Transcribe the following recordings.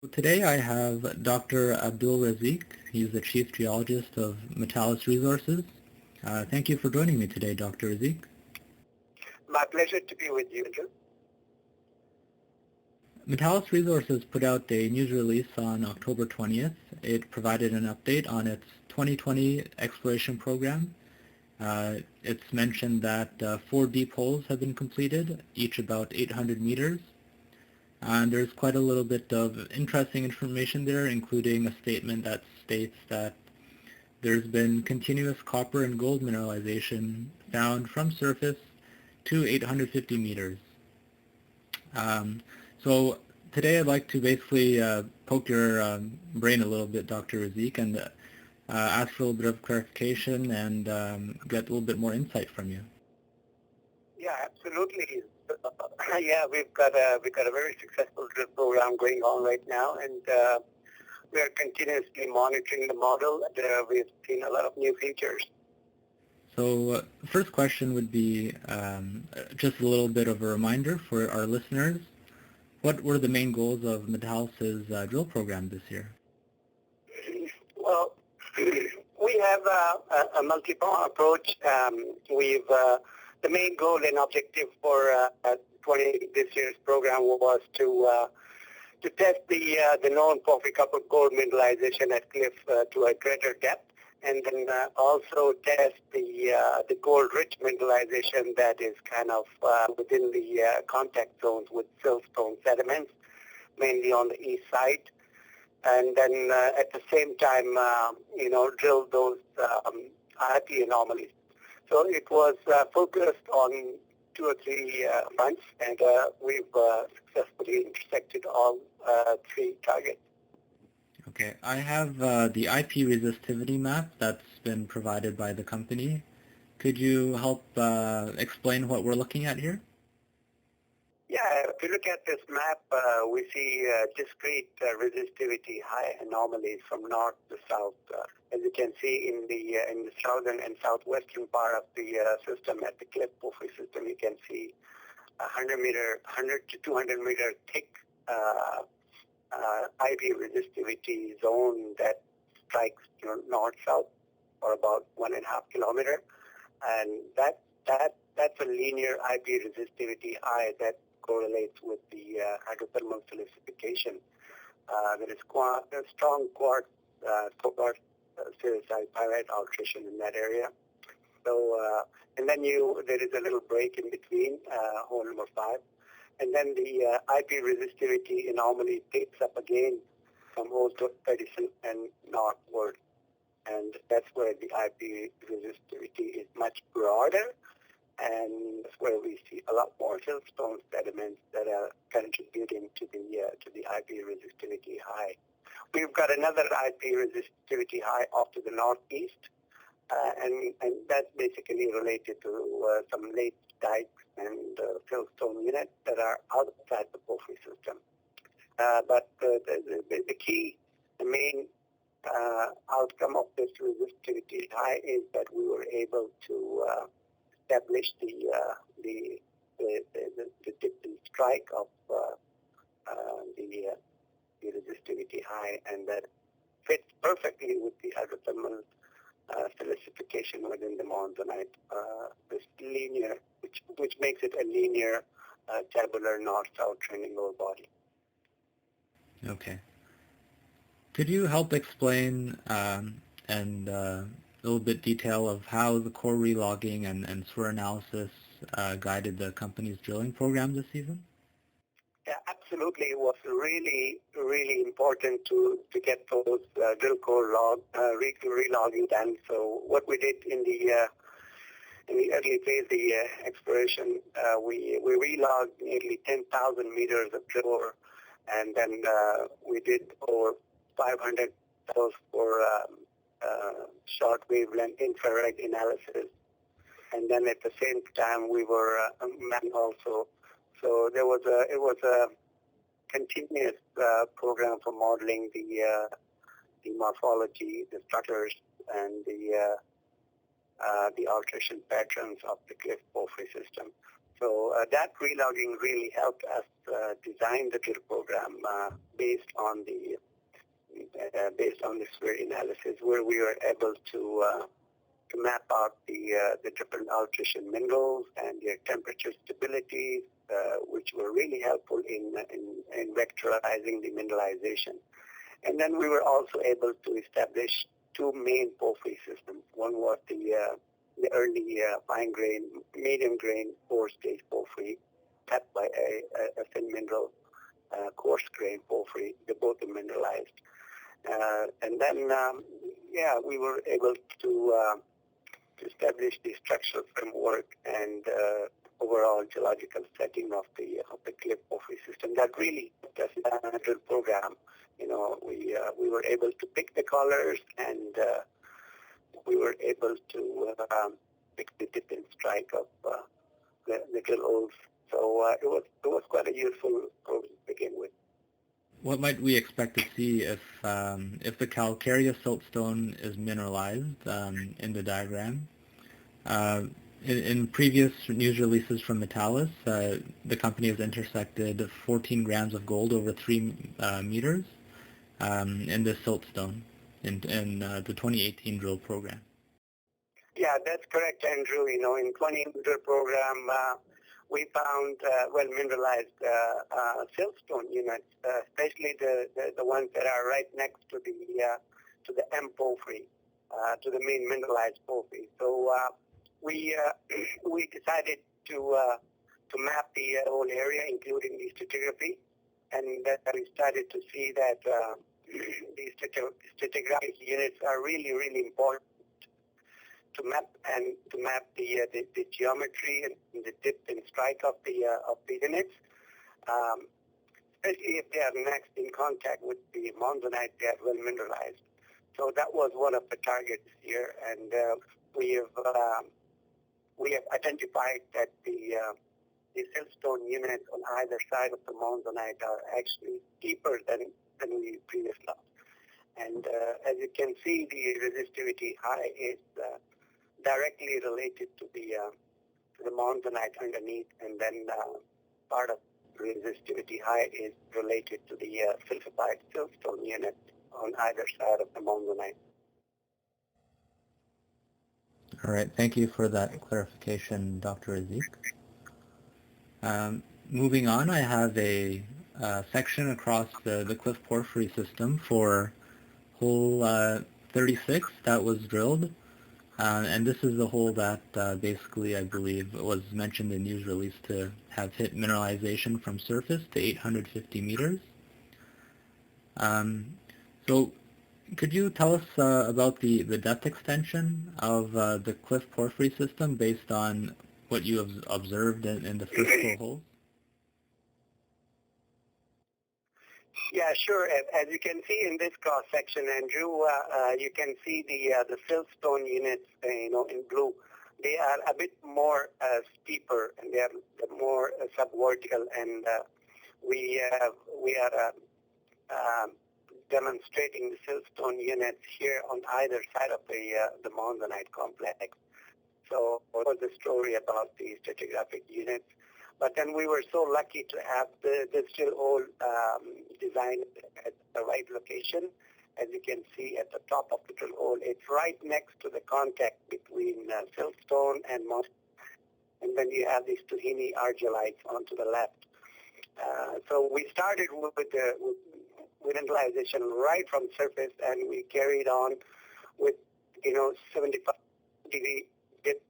Today I have Dr. Abdul Razique. He's the Chief Geologist of Metallis Resources. Thank you for joining me today, Dr. Razique. My pleasure to be with you, Andrew. Metallis Resources put out a news release on October 20th. It provided an update on its 2020 exploration program. It's mentioned that 4 deep holes have been completed, each about 800 meters. And there's quite a little bit of interesting information there, including a statement that states that there's been continuous copper and gold mineralization found from surface to 850 meters. So today I'd like to basically poke your brain a little bit, Dr. Razique, and ask for a little bit of clarification and get a little bit more insight from you. Yeah, absolutely. Yeah, we've got a very successful drill program going on right now, and we are continuously monitoring the model. We've seen a lot of new features. So first question would be just a little bit of a reminder for our listeners. What were the main goals of Metallis' drill program this year? Well, we have a multi-pronged approach. The main goal and objective for this year's program was to test the known porphyry copper gold mineralization at cliff to a greater depth, and then also test the gold-rich mineralization that is kind of within the contact zones with siltstone sediments, mainly on the east side. And then at the same time, drill those IP anomalies. So it was focused on 2 or 3 months, and we've successfully intersected all 3 targets. Okay, I have the IP resistivity map that's been provided by the company. Could you help explain what we're looking at here? Yeah, if you look at this map, we see discrete resistivity high anomalies from north to south. As you can see in the southern and southwestern part of the system, at the cliff porphyry system, you can see 100 to 200 meter thick IV resistivity zone that strikes north-south for about 1.5 kilometer, and that's a linear IP resistivity high that correlates with the hydrothermal silicification. There is strong quartz sericite pyrite alteration in that area. So, and then there is a little break in between, hole number 5. And then the IP resistivity anomaly picks up again from hole 37 and northward. And that's where the IP resistivity is much broader, and that's where we see a lot more siltstone sediments that are contributing to the IP resistivity high. We've got another IP resistivity high off to the northeast, and that's basically related to some late dikes and siltstone units that are outside the porphyry system. But the key, the main outcome of this resistivity high is that we were able to establish the strike of the resistivity high, and that fits perfectly with the hydrothermal silicification within the monzonite. This linear, which makes it a linear tabular north-south trending ore body. Okay. Could you help explain and a little bit detail of how the core relogging and SWIR analysis guided the company's drilling program this season? Yeah, absolutely. It was really, really important to get those drill core relogging done. So what we did in the early phase, the exploration, we relogged nearly 10,000 meters of drill ore, and then we did over 500 wells for short wavelength infrared analysis, and then at the same time we were mapping also. So it was a continuous program for modeling the morphology, the structures, and the alteration patterns of the cliff porphyry system. So that relogging really helped us design the drill program based on this very analysis, where we were able to map out the different alternation minerals and their temperature stability, which were really helpful in vectorizing the mineralization. And then we were also able to establish two main porphyry systems. One was the early fine grain, medium grain, 4-stage porphyry, tapped by a thin mineral, coarse grain porphyry. They both are mineralized. And then, we were able to establish the structural framework and overall geological setting of the cliff porphyry system. That really helped us in the drill program. You know, we were able to pick the colors, and we were able to pick the dip and strike of the drill holes. So it was quite a useful program to begin with. What might we expect to see if the calcareous siltstone is mineralized in the diagram? In previous news releases from Metallis, the company has intersected 14 grams of gold over 3 meters in the siltstone in the 2018 drill program. Yeah, that's correct, Andrew. You know, in 2018 drill program, we found mineralized siltstone units, especially the ones that are right next to the M porphyry, to the main mineralized porphyry. So we decided to map the whole area, including the stratigraphy, and we started to see that these stratigraphic units are really, really important to map the geometry and the dip and strike of the units, especially if they are next in contact with the monzonite that well mineralized. So that was one of the targets here, and we have identified that the siltstone units on either side of the monzonite are actually deeper than we previously thought. And as you can see, the resistivity high is directly related to the monzonite underneath, and then part of resistivity high is related to the sulfidified siltstone unit on either side of the monzonite. All right, thank you for that clarification, Dr. Razique. Moving on, I have a section across the cliff porphyry system for hole 36 that was drilled. And this is the hole that basically, I believe, was mentioned in news release to have hit mineralization from surface to 850 meters. So could you tell us about the depth extension of the cliff porphyry system based on what you have observed in the first 4 holes? Yeah, sure. As you can see in this cross section, Andrew, you can see the siltstone units, in blue. They are a bit more steeper, and they are more subvertical, and we are demonstrating the siltstone units here on either side of the monzonite complex. So what was the story about the stratigraphic units? But then we were so lucky to have the drill hole designed at the right location. As you can see at the top of the drill hole, it's right next to the contact between siltstone and moss. And then you have these Tuhini argillites onto the left. So we started with mineralization right from surface, and we carried on with 75 degree dip,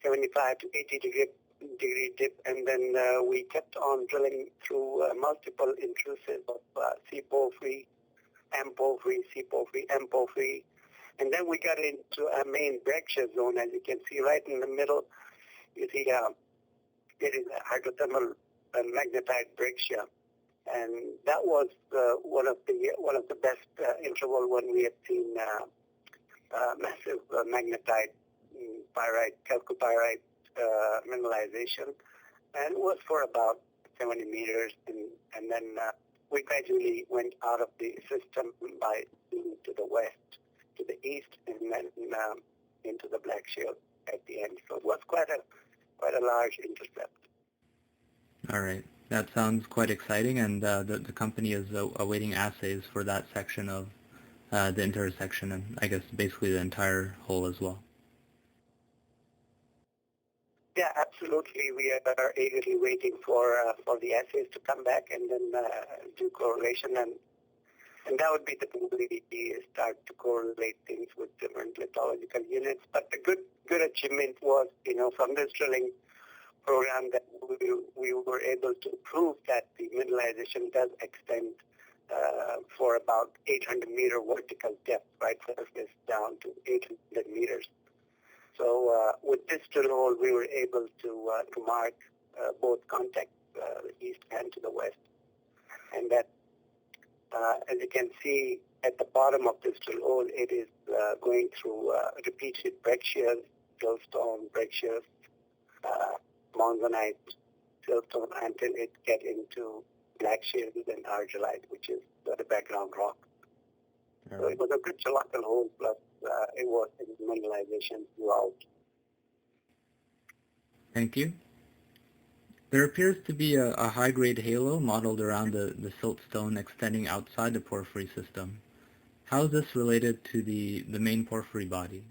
75 to 80 degree dip, and then we kept on drilling through multiple intrusives of C porphyry, M porphyry, C porphyry, M porphyry, and then we got into a main breccia zone. As you can see right in the middle, you see there is a hydrothermal magnetite breccia, and that was one of the best interval when we have seen massive magnetite, pyrite, chalcopyrite mineralization, and it was for about 70 meters, and then we gradually went out of the system by to the west, to the east, and then into the Black Shale at the end. So it was quite quite a large intercept. All right. That sounds quite exciting, and the company is awaiting assays for that section of the intersection, and I guess basically the entire hole as well. Yeah, absolutely. We are eagerly waiting for the assays to come back and then do correlation, and that would be the we start to correlate things with different lithological units. But the good achievement was, from this drilling program that we were able to prove that the mineralization does extend for about 800-meter vertical depth, right surface down to 800 meters. So with this drill hole, we were able to mark both contacts, the east and to the west. And that, as you can see at the bottom of this drill hole, it is going through repeated breccias, siltstone, breccias, monzonite, siltstone, until it gets into black shales and argillite, which is the background rock. All So right. it was a good geological hole, plus it was mineralization throughout. Thank you. There appears to be a high-grade halo modeled around the siltstone extending outside the porphyry system. How is this related to the main porphyry body?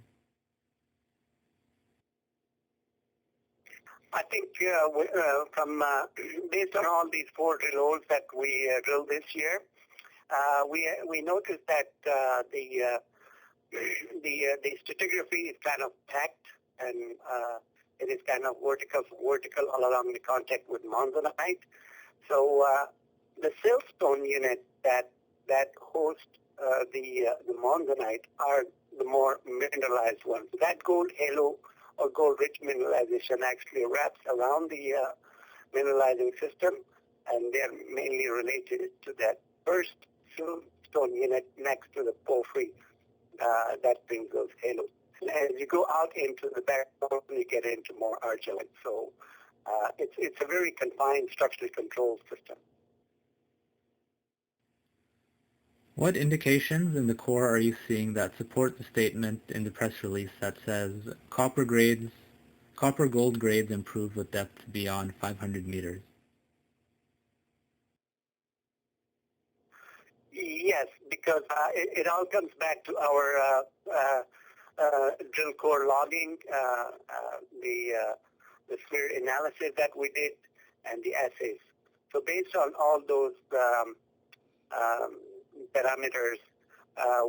I think based on all these 4 drill holes that we drilled this year, we noticed that the stratigraphy is kind of packed, and it is kind of vertical all along the contact with monzonite. So the siltstone unit that host the monzonite are the more mineralized ones. That gold halo or gold-rich mineralization actually wraps around the mineralizing system, and they're mainly related to that first siltstone unit next to the porphyry that brings those halos. And as you go out into the backbone, you get into more argillite. So it's a very confined, structurally controlled system. What indications in the core are you seeing that support the statement in the press release that says copper gold grades improve with depth beyond 500 meters? Yes, because it all comes back to our drill core logging, the sphere analysis that we did, and the assays. So based on all those parameters,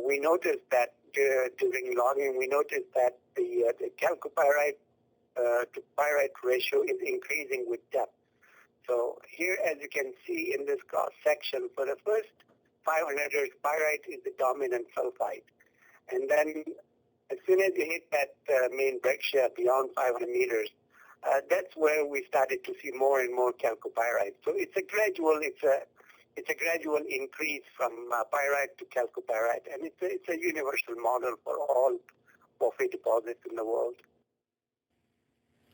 we noticed that during logging, we noticed that the chalcopyrite to pyrite ratio is increasing with depth. So here, as you can see in this cross section, for the first 500 meters, pyrite is the dominant sulfide. And then as soon as you hit that main breccia beyond 500 meters, that's where we started to see more and more chalcopyrite. So it's a gradual increase from pyrite to chalcopyrite, and it's a universal model for all porphyry deposits in the world.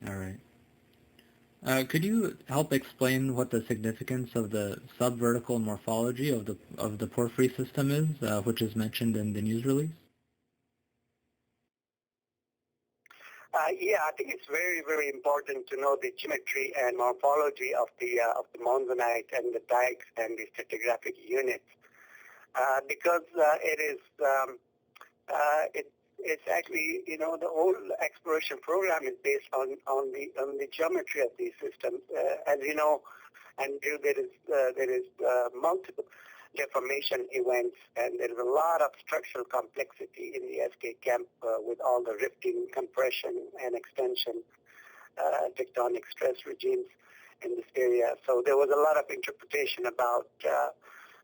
All right. Could you help explain what the significance of the subvertical morphology of the porphyry system is, which is mentioned in the news release? Yeah, I think it's very, very important to know the geometry and morphology of the monzonite and the dikes and the stratigraphic units, because it's actually, the whole exploration program is based on the geometry of these systems. As you know, and there is multiple deformation events, and there is a lot of structural complexity in the SK camp with all the rifting, compression, and extension, tectonic stress regimes in this area. So there was a lot of interpretation about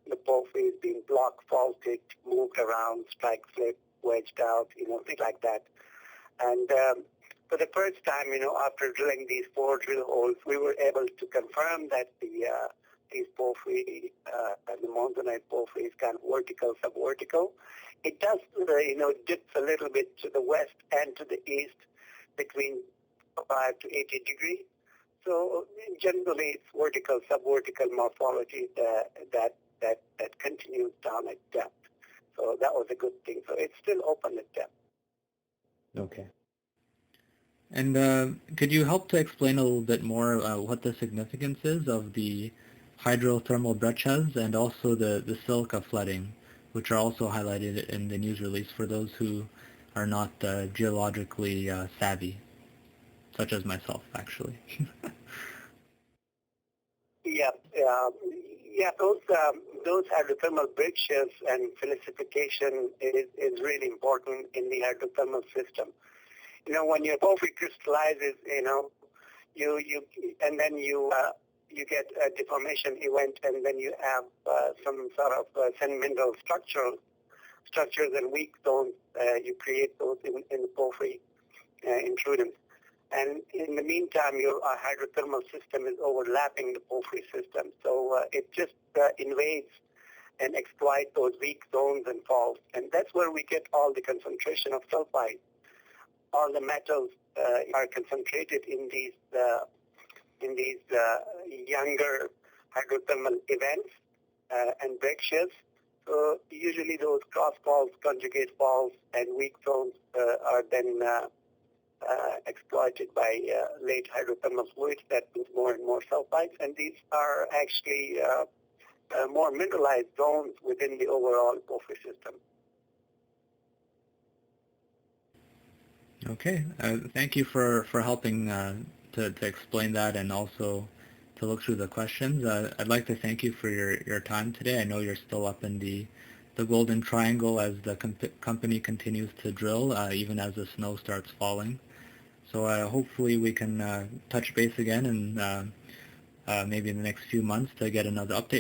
the porphyries being blocked, faulted, moved around, strike slip, wedged out, things like that. And for the first time, after drilling these 4 drill holes, we were able to confirm that these porphyry, the monzonite porphyry is kind of vertical, subvertical. It does, dips a little bit to the west and to the east between 5 to 80 degrees. So generally, it's vertical, subvertical morphology that continues down at depth. So that was a good thing. So it's still open at depth. Okay. And could you help to explain a little bit more what the significance is of the hydrothermal breccias and also the silica flooding, which are also highlighted in the news release for those who are not geologically savvy, such as myself, actually? Yeah, those hydrothermal breccias and silicification is really important in the hydrothermal system. When your porphyry crystallizes, and then you get a deformation event, and then you have some sort of sedimental structures and weak zones. You create those in the porphyry intruders. And in the meantime, your hydrothermal system is overlapping the porphyry system. So it just invades and exploits those weak zones and faults. And that's where we get all the concentration of sulfides. All the metals are concentrated in these younger hydrothermal events and breccias. So usually those cross faults, conjugate faults, and weak zones are then exploited by late hydrothermal fluids that means more and more sulfides, and these are actually more mineralized zones within the overall porphyry system. Okay, thank you for helping to explain that and also to look through the questions. I'd like to thank you for your time today. I know you're still up in the Golden Triangle as the company continues to drill, even as the snow starts falling. So hopefully we can touch base again and maybe in the next few months to get another update